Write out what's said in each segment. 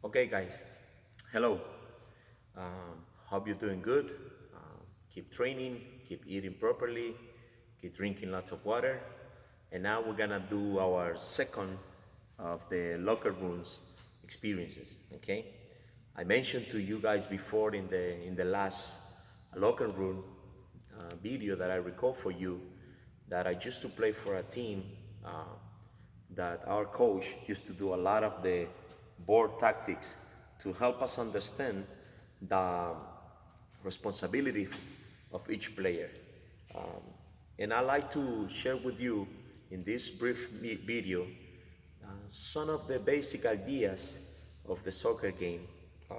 Okay, guys. Hello. Hope you're doing good. Keep training, keep eating properly, keep drinking lots of water. And now we're gonna do our second of the locker rooms experiences. Okay. I mentioned to you guys before in the last locker room video that I record for you that I used to play for a team that our coach used to do a lot of the board tactics to help us understand the responsibilities of each player. Um, and I like to share with you in this brief video some of the basic ideas of the soccer game. Uh,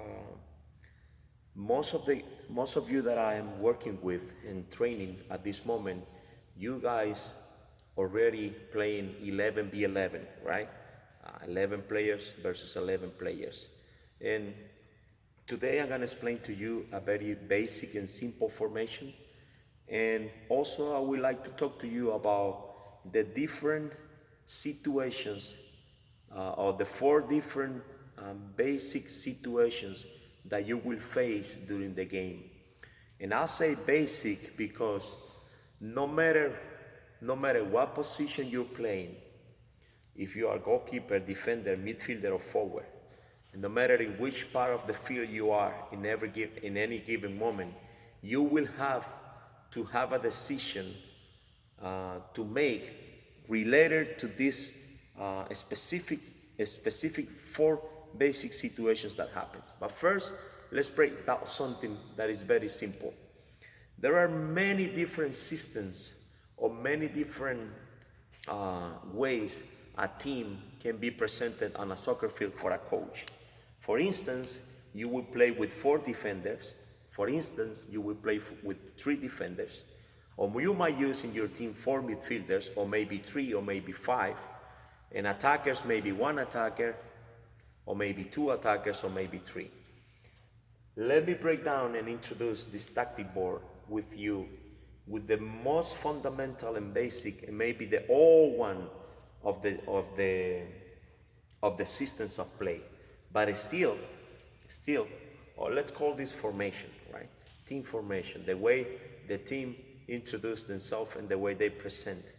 most of you that I am working with and training at this moment, you guys already playing 11v11, right? 11 players versus 11 players. And today I'm gonna explain to you a very basic and simple formation. And also I would like to talk to you about the different situations or the four different basic situations that you will face during the game. And I say basic because no matter no matter what position you're playing, if you are goalkeeper, defender, midfielder, or forward, and no matter in which part of the field you are in any given moment, you will have to have a decision to make related to this specific specific four basic situations that happen. But first, let's break down something that is very simple. There are many different systems or many different ways a team can be presented on a soccer field for a coach. For instance, you will play with four defenders. For instance, you will play with three defenders. Or you might use in your team four midfielders, or maybe three, or maybe five. And attackers, maybe one attacker, or maybe two attackers, or maybe three. Let me break down and introduce this tactic board with you with the most fundamental and basic and maybe the old one of the systems of play. But still, or let's call this formation, right? Team formation, the way the team introduce themselves and the way they present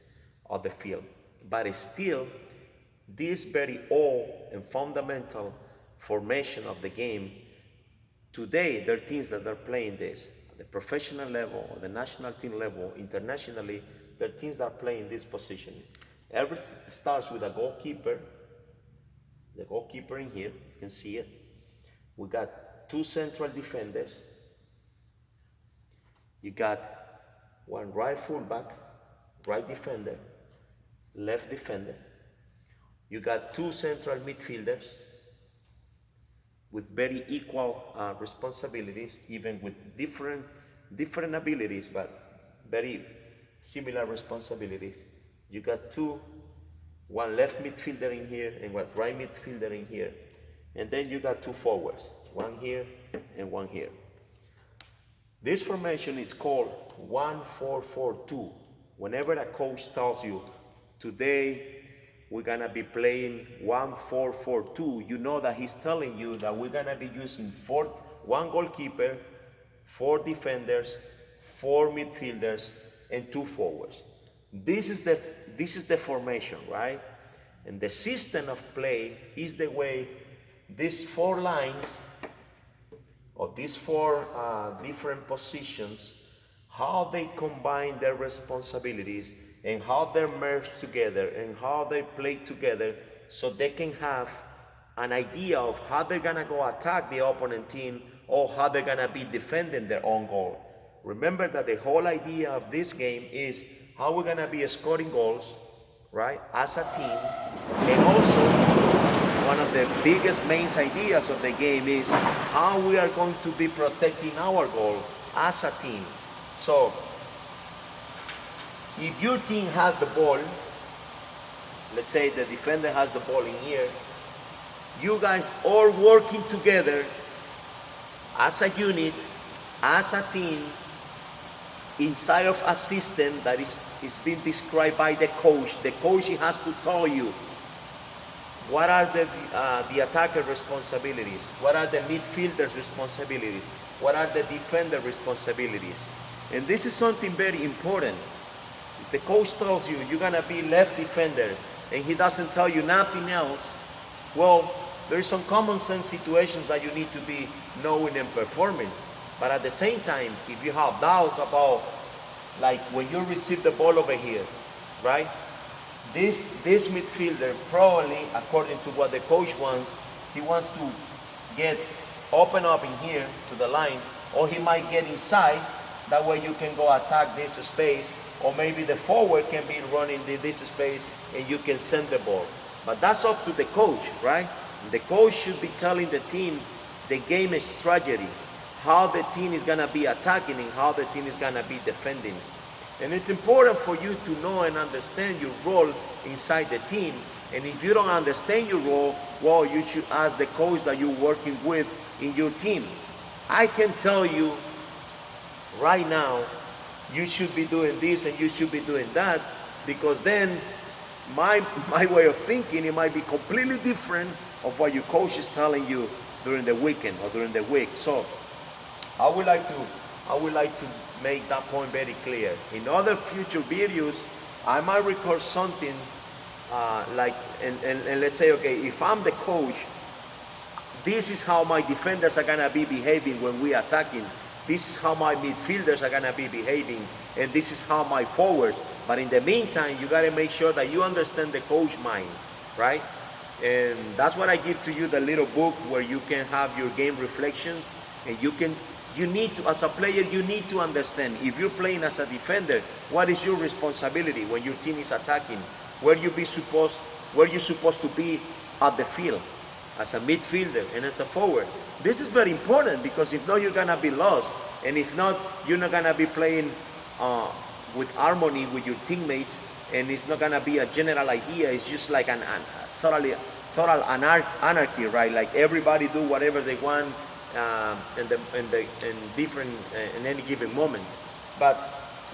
on the field. But still, this very old and fundamental formation of the game, today there are teams that are playing this at the professional level, or the national team level, internationally, there are teams that are playing this position. Everything starts with a goalkeeper, the goalkeeper in here, you can see it. We got two central defenders. You got one right fullback, right defender, left defender. You got two central midfielders with very equal responsibilities, even with different abilities, but very similar responsibilities. You got one left midfielder in here and one right midfielder in here. And then you got two forwards, one here and one here. This formation is called 1-4-4-2. Whenever a coach tells you, today we're gonna be playing 1-4-4-2, you know that he's telling you that we're gonna be using one goalkeeper, four defenders, four midfielders, and two forwards. This is the formation, right? And the system of play is the way these four lines, or these four different positions, how they combine their responsibilities and how they merge together and how they play together so they can have an idea of how they're gonna go attack the opponent team or how they're gonna be defending their own goal. Remember that the whole idea of this game is how we're gonna be scoring goals, right, as a team. And also, one of the biggest main ideas of the game is how we are going to be protecting our goal as a team. So, if your team has the ball, let's say the defender has the ball in here, you guys all working together as a unit, as a team, inside of a system that is being described by the coach. The coach has to tell you, What are the attacker responsibilities? What are the midfielder's responsibilities? What are the defender responsibilities? And this is something very important. If the coach tells you you're gonna be left defender and he doesn't tell you nothing else, well, there's some common sense situations that you need to be knowing and performing. But at the same time, if you have doubts about, like when you receive the ball over here, right? This midfielder probably, according to what the coach wants, he wants to get open up in here to the line, or he might get inside. That way you can go attack this space, or maybe the forward can be running this space and you can send the ball. But that's up to the coach, right? The coach should be telling the team the game strategy, how the team is gonna be attacking and how the team is gonna be defending. And it's important for you to know and understand your role inside the team. And if you don't understand your role, well, you should ask the coach that you're working with in your team. I can tell you right now, you should be doing this and you should be doing that, because then my way of thinking, it might be completely different of what your coach is telling you during the weekend or during the week. So I would like to make that point very clear. In other future videos, I might record something and let's say, okay, if I'm the coach, this is how my defenders are gonna be behaving when we attacking. This is how my midfielders are gonna be behaving, and this is how my forwards. But in the meantime, you gotta make sure that you understand the coach mind, right? And that's what I give to you, the little book where you can have your game reflections, and you need to, as a player, you need to understand, if you're playing as a defender, what is your responsibility when your team is attacking? Where you supposed to be at the field, as a midfielder and as a forward. This is very important, because if not, you're gonna be lost, and if not, you're not gonna be playing with harmony with your teammates, and it's not gonna be a general idea. It's just like total anarchy, right? Like everybody do whatever they want in any given moment. But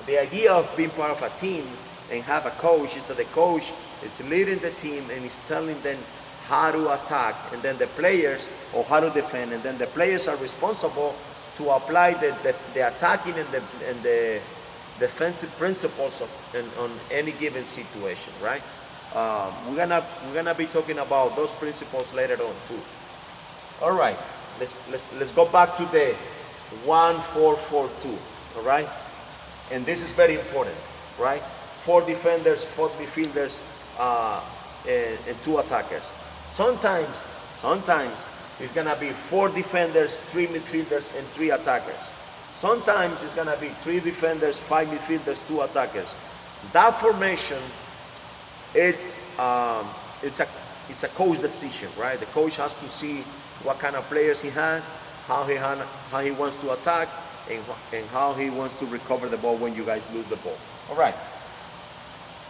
the idea of being part of a team and have a coach is that the coach is leading the team and is telling them how to attack, and then the players, or how to defend, and then the players are responsible to apply the attacking and the defensive principles on any given situation, right? We're gonna be talking about those principles later on too. All right, let's go back to the 1-4-4-2. All right, and this is very important, right? 4 defenders, 4 midfielders, and 2 attackers. Sometimes it's gonna be 4 defenders, 3 midfielders, and 3 attackers. Sometimes it's gonna be 3 defenders, 5 midfielders, 2 attackers. That formation, it's a coach decision, right? The coach has to see what kind of players he has, how he wants to attack, and how he wants to recover the ball when you guys lose the ball. All right.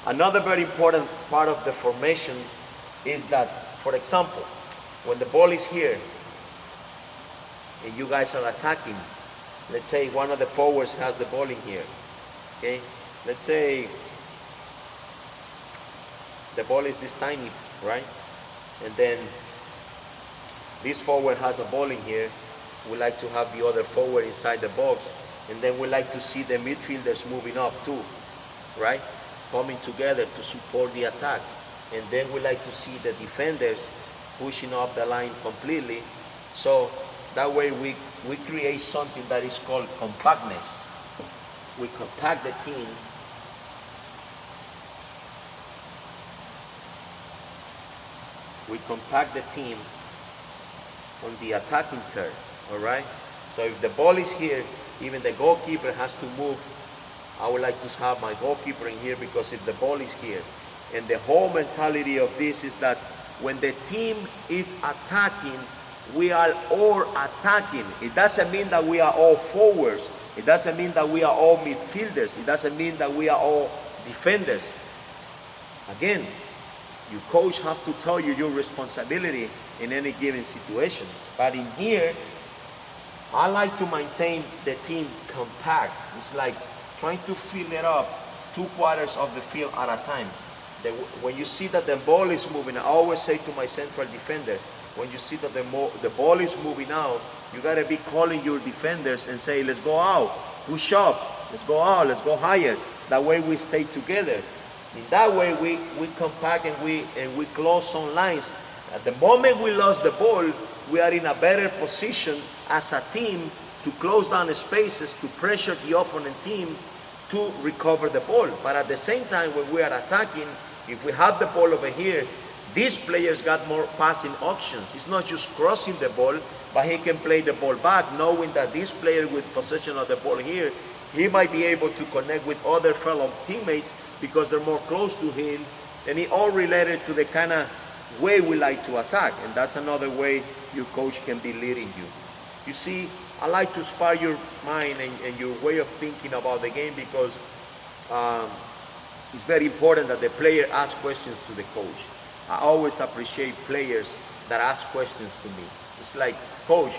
Another very important part of the formation is that, for example, when the ball is here and you guys are attacking, let's say one of the forwards has the ball in here, okay? Let's say the ball is this tiny, right? And then this forward has a ball in here. We like to have the other forward inside the box, and then we like to see the midfielders moving up too, right? Coming together to support the attack. And then we like to see the defenders pushing up the line completely. So that way we create something that is called compactness. We compact the team. We compact the team on the attacking turn, all right? So if the ball is here, even the goalkeeper has to move. I would like to have my goalkeeper in here, because if the ball is here, and the whole mentality of this is that when the team is attacking, we are all attacking. It doesn't mean that we are all forwards. It doesn't mean that we are all midfielders. It doesn't mean that we are all defenders. Again, your coach has to tell you your responsibility in any given situation. But in here, I like to maintain the team compact. It's like trying to fill it up 2 quarters of the field at a time. When you see that the ball is moving, I always say to my central defender, when you see that the ball is moving out, you gotta be calling your defenders and say, let's go out, push up, let's go out, let's go higher. That way we stay together. In that way we compact and we close on lines. At the moment we lost the ball, we are in a better position as a team to close down the spaces, to pressure the opponent team to recover the ball. But at the same time, when we are attacking, if we have the ball over here, these players got more passing options. It's not just crossing the ball, but he can play the ball back, knowing that this player with possession of the ball here, he might be able to connect with other fellow teammates because they're more close to him, and it all related to the kind of way we like to attack. And that's another way your coach can be leading you. You see, I like to spar your mind and your way of thinking about the game, because it's very important that the player asks questions to the coach. I always appreciate players that ask questions to me. It's like, coach,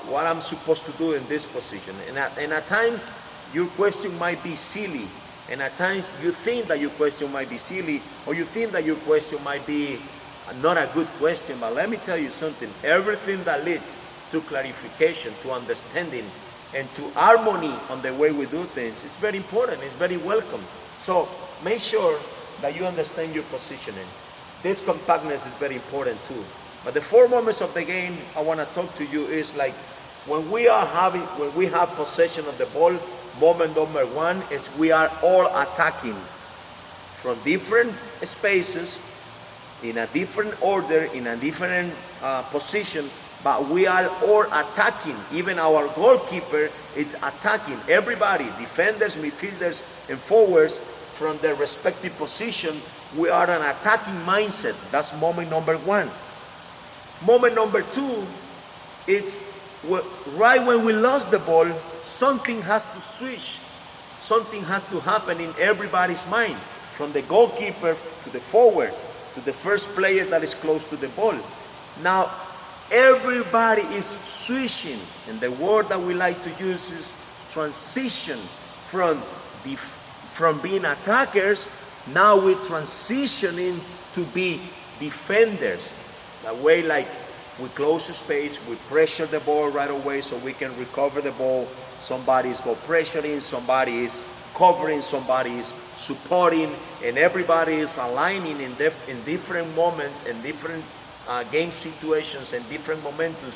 what I'm supposed to do in this position. And at times, your question might be silly. And at times, you think that your question might be silly, or you think that your question might be not a good question. But let me tell you something. Everything that leads to clarification, to understanding, and to harmony on the way we do things, it's very important. It's very welcome. So make sure that you understand your positioning. This compactness is very important too. But the 4 moments of the game I want to talk to you is like when we have possession of the ball. Moment number 1 is we are all attacking from different spaces, in a different order, in a different position, but we are all attacking. Even our goalkeeper is attacking. Everybody, defenders, midfielders, and forwards, from their respective position, we are an attacking mindset. That's moment number 1. Moment number 2, it's right when we lost the ball, something has to switch. Something has to happen in everybody's mind, from the goalkeeper to the forward, to the first player that is close to the ball. Now, everybody is switching, and the word that we like to use is transition from being attackers. Now we're transitioning to be defenders. That way, like, we close the space, we pressure the ball right away so we can recover the ball. Somebody is go pressuring, somebody is covering, somebody is supporting, and everybody is aligning in different moments and different game situations and different momentum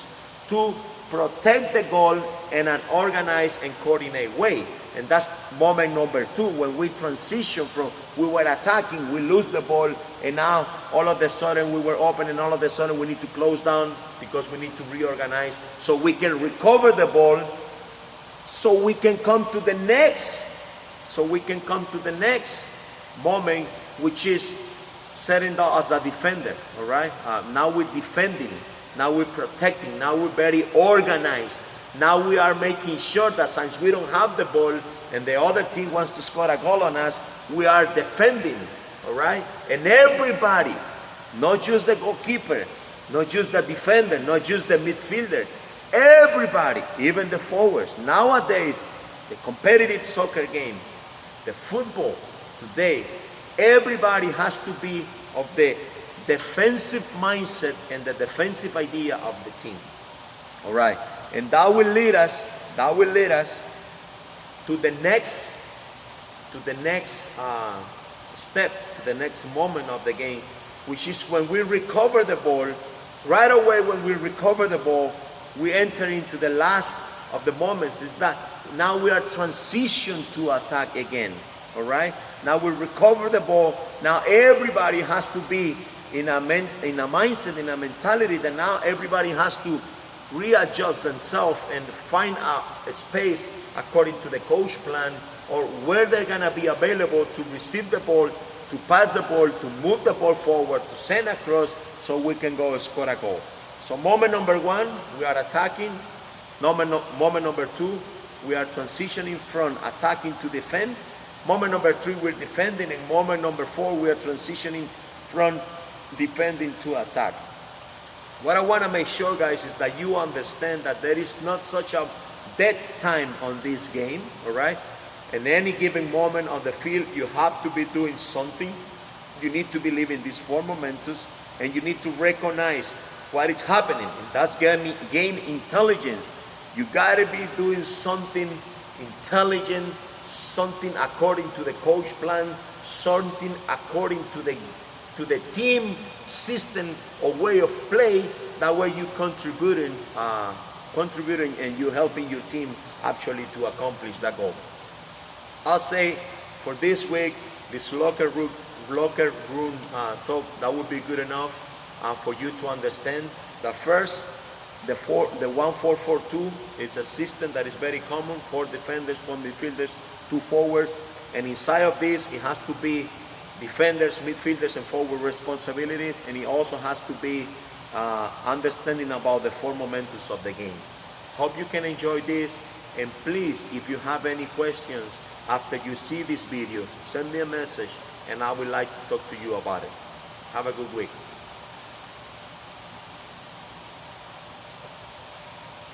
to protect the goal in an organized and coordinated way. And that's moment number 2, when we transition from we were attacking, we lose the ball, and now all of a sudden we were open, and all of a sudden we need to close down because we need to reorganize so we can recover the ball, so we can come to the next moment, which is setting down as a defender. All right, now we're defending, now we're protecting, now we're very organized. Now we are making sure that since we don't have the ball and the other team wants to score a goal on us, we are defending, all right? And everybody, not just the goalkeeper, not just the defender, not just the midfielder, everybody, even the forwards. Nowadays, the competitive soccer game, the football today, everybody has to be of the defensive mindset and the defensive idea of the team, all right? And that will lead us to the next step, to the next moment of the game, which is when we recover the ball. Right away when we recover the ball, we enter into the last of the moments, is that now we are transitioned to attack again, all right? Now we recover the ball. Now everybody has to be in a mindset, in a mentality that now everybody has to readjust themselves and find a space according to the coach plan, or where they're gonna be available to receive the ball, to pass the ball, to move the ball forward, to send across, so we can go score a goal. So moment number 1, we are attacking. Moment number 2, we are transitioning from attacking to defend. Moment number 3, we're defending. And moment number 4, we are transitioning from defending to attack. What I want to make sure, guys, is that you understand that there is not such a dead time on this game, all right? In any given moment on the field, you have to be doing something. You need to believe in these four momentous, and you need to recognize what is happening. And that's gain intelligence. You gotta be doing something intelligent, something according to the coach plan, something according to the team system or way of play. That way you contributing and you helping your team actually to accomplish that goal. I'll say for this week, this locker room talk, that would be good enough for you to understand that first, the 1-4-4-2 is a system that is very common: 4 defenders, 4 midfielders, 2 forwards, and inside of this, it has to be defenders, midfielders, and forward responsibilities, and it also has to be understanding about the 4 momentums of the game. Hope you can enjoy this, and please, if you have any questions after you see this video, send me a message, and I would like to talk to you about it. Have a good week.